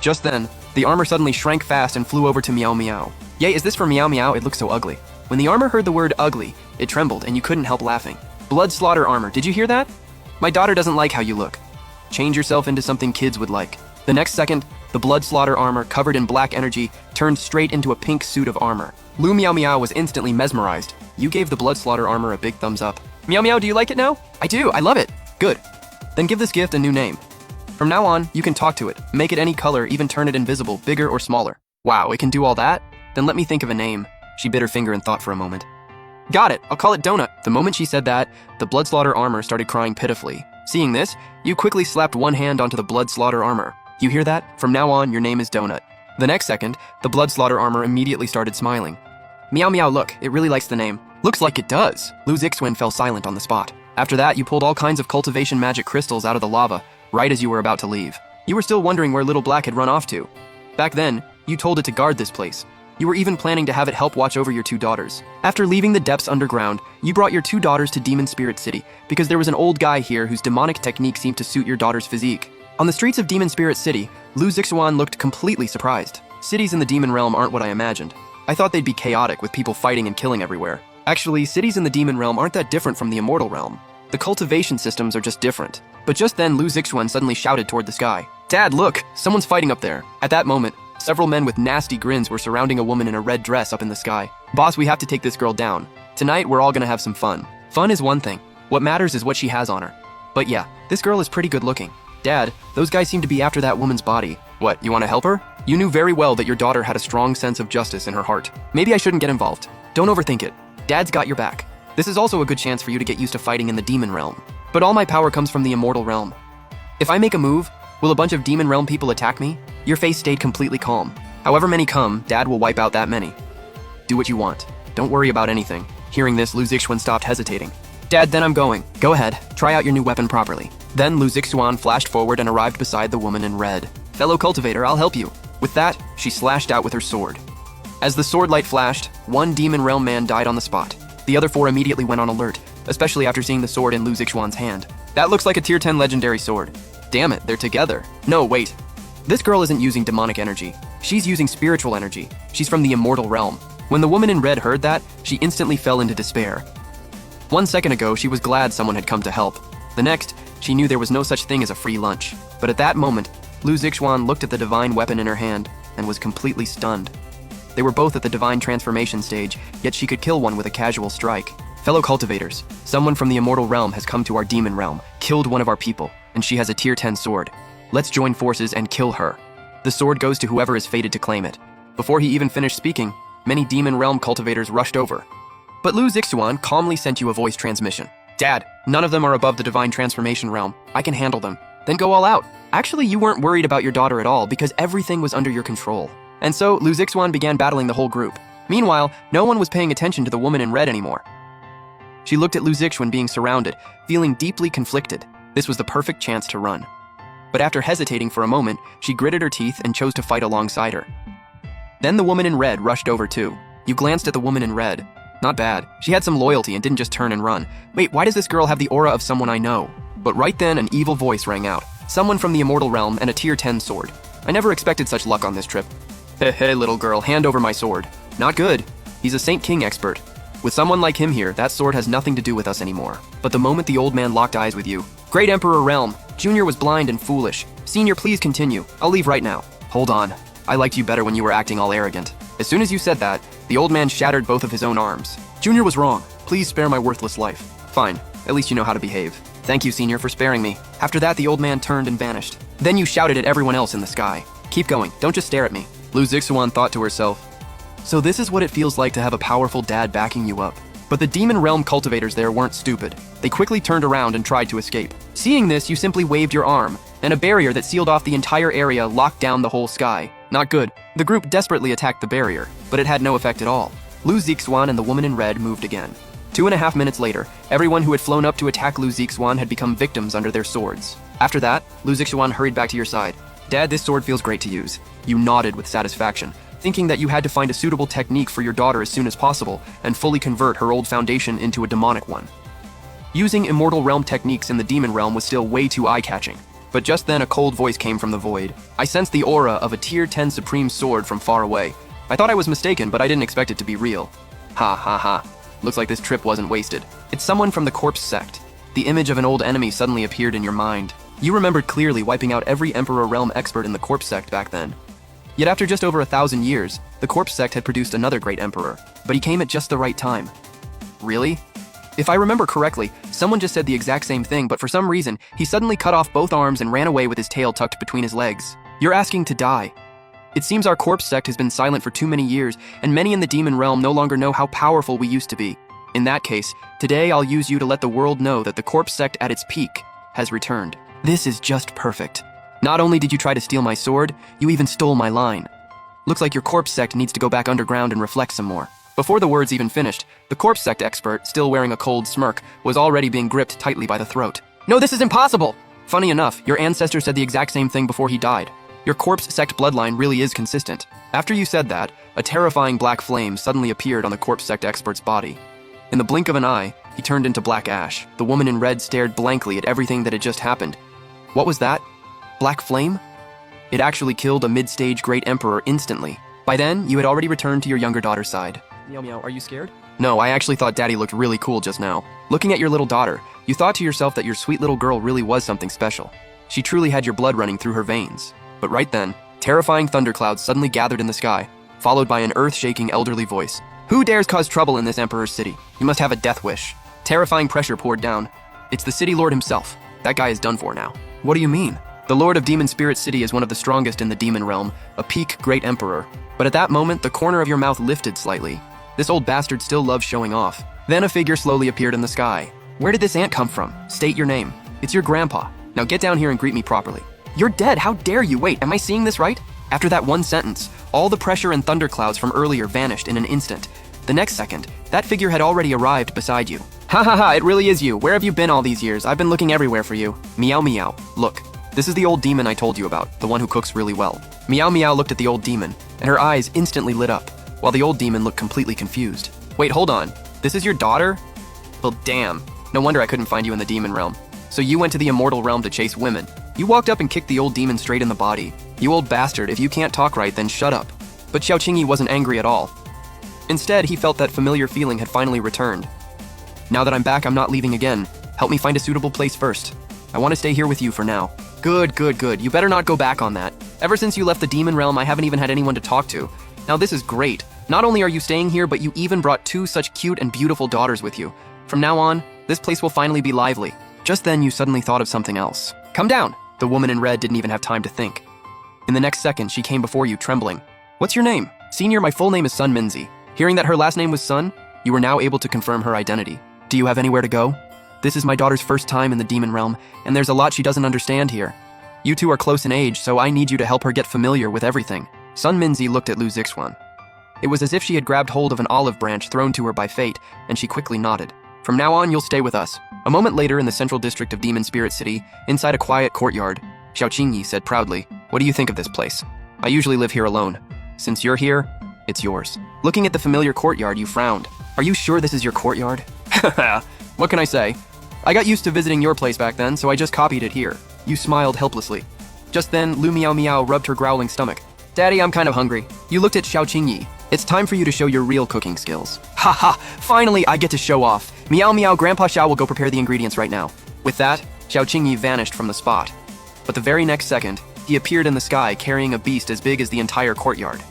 Just then, the armor suddenly shrank fast and flew over to Meow Meow. Yay, is this for Meow Meow? It looks so ugly. When the armor heard the word ugly, it trembled and you couldn't help laughing. Blood slaughter armor, did you hear that? My daughter doesn't like how you look. Change yourself into something kids would like. The next second, the blood slaughter armor, covered in black energy, turned straight into a pink suit of armor. Lu Meow Meow was instantly mesmerized. You gave the blood slaughter armor a big thumbs up. Meow Meow, do you like it now? I do, I love it. Good. Then give this gift a new name. From now on, you can talk to it, make it any color, even turn it invisible, bigger or smaller. Wow, it can do all that? Then let me think of a name. She bit her finger and thought for a moment. Got it, I'll call it Donut. The moment she said that, the blood slaughter armor started crying pitifully. Seeing this, you quickly slapped one hand onto the blood slaughter armor. You hear that? From now on, your name is Donut. The next second, the blood slaughter armor immediately started smiling. Meow Meow, look, it really likes the name. Looks like it does. Lu Zixuan fell silent on the spot. After that, you pulled all kinds of cultivation magic crystals out of the lava, right as you were about to leave. You were still wondering where Little Black had run off to. Back then, you told it to guard this place. You were even planning to have it help watch over your two daughters. After leaving the depths underground, you brought your two daughters to Demon Spirit City because there was an old guy here whose demonic technique seemed to suit your daughter's physique. On the streets of Demon Spirit City, Lu Zixuan looked completely surprised. Cities in the Demon Realm aren't what I imagined. I thought they'd be chaotic with people fighting and killing everywhere. Actually, cities in the Demon Realm aren't that different from the Immortal Realm. The cultivation systems are just different. But just then, Lu Zixuan suddenly shouted toward the sky. Dad, look! Someone's fighting up there. At that moment, several men with nasty grins were surrounding a woman in a red dress up in the sky. Boss, we have to take this girl down. Tonight, we're all gonna have some fun. Fun is one thing. What matters is what she has on her. But yeah, this girl is pretty good looking. Dad, those guys seem to be after that woman's body. What, you want to help her? You knew very well that your daughter had a strong sense of justice in her heart. Maybe I shouldn't get involved. Don't overthink it. Dad's got your back. This is also a good chance for you to get used to fighting in the Demon Realm. But all my power comes from the Immortal Realm. If I make a move, will a bunch of Demon Realm people attack me? Your face stayed completely calm. However many come, Dad will wipe out that many. Do what you want. Don't worry about anything. Hearing this, Lu Zixuan stopped hesitating. Dad, then I'm going. Go ahead, try out your new weapon properly. Then Lu Zixuan flashed forward and arrived beside the woman in red. Fellow cultivator, I'll help you. With that, she slashed out with her sword. As the sword light flashed, one Demon Realm man died on the spot. The other four immediately went on alert, especially after seeing the sword in Lu Zixuan's hand. That looks like a tier 10 legendary sword. Damn it, they're together. No, wait. This girl isn't using demonic energy. She's using spiritual energy. She's from the Immortal Realm. When the woman in red heard that, she instantly fell into despair. 1 second ago, she was glad someone had come to help. The next, she knew there was no such thing as a free lunch. But at that moment, Lu Zixuan looked at the divine weapon in her hand and was completely stunned. They were both at the divine transformation stage, yet she could kill one with a casual strike. Fellow cultivators, someone from the Immortal Realm has come to our Demon Realm, killed one of our people, and she has a tier 10 sword. Let's join forces and kill her. The sword goes to whoever is fated to claim it. Before he even finished speaking, many Demon Realm cultivators rushed over. But Lu Zixuan calmly sent you a voice transmission. Dad, none of them are above the divine transformation realm. I can handle them. Then go all out. Actually, you weren't worried about your daughter at all because everything was under your control. And so, Lu Zixuan began battling the whole group. Meanwhile, no one was paying attention to the woman in red anymore. She looked at Lu Zixuan being surrounded, feeling deeply conflicted. This was the perfect chance to run. But after hesitating for a moment, she gritted her teeth and chose to fight alongside her. Then the woman in red rushed over too. You glanced at the woman in red. Not bad. She had some loyalty and didn't just turn and run. Wait, why does this girl have the aura of someone I know? But right then, an evil voice rang out. Someone from the Immortal Realm and a tier 10 sword. I never expected such luck on this trip. Hey, little girl, hand over my sword. Not good. He's a Saint King expert. With someone like him here, that sword has nothing to do with us anymore. But the moment the old man locked eyes with you, Great Emperor Realm, Junior was blind and foolish. Senior, please continue. I'll leave right now. Hold on. I liked you better when you were acting all arrogant. As soon as you said that, the old man shattered both of his own arms. Junior was wrong. Please spare my worthless life. Fine. At least you know how to behave. Thank you, Senior, for sparing me. After that, the old man turned and vanished. Then you shouted at everyone else in the sky. Keep going. Don't just stare at me. Lu Zixuan thought to herself. So this is what it feels like to have a powerful dad backing you up. But the Demon Realm cultivators there weren't stupid. They quickly turned around and tried to escape. Seeing this, you simply waved your arm, and a barrier that sealed off the entire area locked down the whole sky. Not good. The group desperately attacked the barrier, but it had no effect at all. Lu Zixuan and the woman in red moved again. 2.5 minutes later, everyone who had flown up to attack Lu Zixuan had become victims under their swords. After that, Lu Zixuan hurried back to your side. Dad, this sword feels great to use. You nodded with satisfaction, thinking that you had to find a suitable technique for your daughter as soon as possible and fully convert her old foundation into a demonic one. Using Immortal Realm techniques in the Demon Realm was still way too eye-catching. But just then a cold voice came from the void. I sensed the aura of a tier 10 supreme sword from far away. I thought I was mistaken, but I didn't expect it to be real. Ha ha ha. Looks like this trip wasn't wasted. It's someone from the corpse sect. The image of an old enemy suddenly appeared in your mind. You remembered clearly wiping out every Emperor Realm expert in the corpse sect back then. Yet after just over 1,000 years, the corpse sect had produced another great emperor, but he came at just the right time. Really? If I remember correctly, someone just said the exact same thing, but for some reason, he suddenly cut off both arms and ran away with his tail tucked between his legs. You're asking to die. It seems our corpse sect has been silent for too many years, and many in the demon realm no longer know how powerful we used to be. In that case, today I'll use you to let the world know that the corpse sect at its peak has returned. This is just perfect. Not only did you try to steal my sword, you even stole my line. Looks like your corpse sect needs to go back underground and reflect some more. Before the words even finished, the corpse sect expert, still wearing a cold smirk, was already being gripped tightly by the throat. No, this is impossible! Funny enough, your ancestor said the exact same thing before he died. Your corpse sect bloodline really is consistent. After you said that, a terrifying black flame suddenly appeared on the corpse sect expert's body. In the blink of an eye, he turned into black ash. The woman in red stared blankly at everything that had just happened. What was that? Black flame? It actually killed a mid-stage great emperor instantly. By then, you had already returned to your younger daughter's side. Meow meow, are you scared? No, I actually thought Daddy looked really cool just now. Looking at your little daughter, you thought to yourself that your sweet little girl really was something special. She truly had your blood running through her veins. But right then, terrifying thunderclouds suddenly gathered in the sky, followed by an earth-shaking elderly voice. Who dares cause trouble in this emperor's city? You must have a death wish. Terrifying pressure poured down. It's the city lord himself. That guy is done for now. What do you mean? The lord of Demon Spirit City is one of the strongest in the demon realm, a peak great emperor. But at that moment, the corner of your mouth lifted slightly. This old bastard still loves showing off. Then a figure slowly appeared in the sky. Where did this ant come from? State your name. It's your grandpa. Now get down here and greet me properly. You're dead, how dare you? Wait, am I seeing this right? After that one sentence, all the pressure and thunderclouds from earlier vanished in an instant. The next second, that figure had already arrived beside you. Ha ha ha, it really is you. Where have you been all these years? I've been looking everywhere for you. Meow meow. Look, this is the old demon I told you about, the one who cooks really well. Meow meow looked at the old demon, and her eyes instantly lit up, while the old demon looked completely confused. Wait, hold on. This is your daughter? Well, damn. No wonder I couldn't find you in the demon realm. So you went to the Immortal Realm to chase women. You walked up and kicked the old demon straight in the body. You old bastard, if you can't talk right, then shut up. But Xiao Qingyi wasn't angry at all. Instead, he felt that familiar feeling had finally returned. Now that I'm back, I'm not leaving again. Help me find a suitable place first. I want to stay here with you for now. Good, good, good. You better not go back on that. Ever since you left the demon realm, I haven't even had anyone to talk to. Now this is great. Not only are you staying here, but you even brought 2 such cute and beautiful daughters with you. From now on, this place will finally be lively. Just then, you suddenly thought of something else. Come down! The woman in red didn't even have time to think. In the next second, she came before you, trembling. What's your name? Senior, my full name is Sun Minzi. Hearing that her last name was Sun, you were now able to confirm her identity. Do you have anywhere to go? This is my daughter's first time in the demon realm, and there's a lot she doesn't understand here. You two are close in age, so I need you to help her get familiar with everything. Sun Minzi looked at Lu Zixuan. It was as if she had grabbed hold of an olive branch thrown to her by fate, and she quickly nodded. From now on, you'll stay with us. A moment later, in the central district of Demon Spirit City, inside a quiet courtyard, Xiao Qingyi said proudly, "What do you think of this place? I usually live here alone. Since you're here, it's yours." Looking at the familiar courtyard, you frowned. Are you sure this is your courtyard? Haha, what can I say? I got used to visiting your place back then, so I just copied it here. You smiled helplessly. Just then, Lu Miao Miao rubbed her growling stomach. Daddy, I'm kind of hungry. You looked at Xiao Qingyi. It's time for you to show your real cooking skills. Haha, finally I get to show off. Meow Meow, Grandpa Xiao will go prepare the ingredients right now. With that, Xiao Qingyi vanished from the spot. But the very next second, he appeared in the sky carrying a beast as big as the entire courtyard.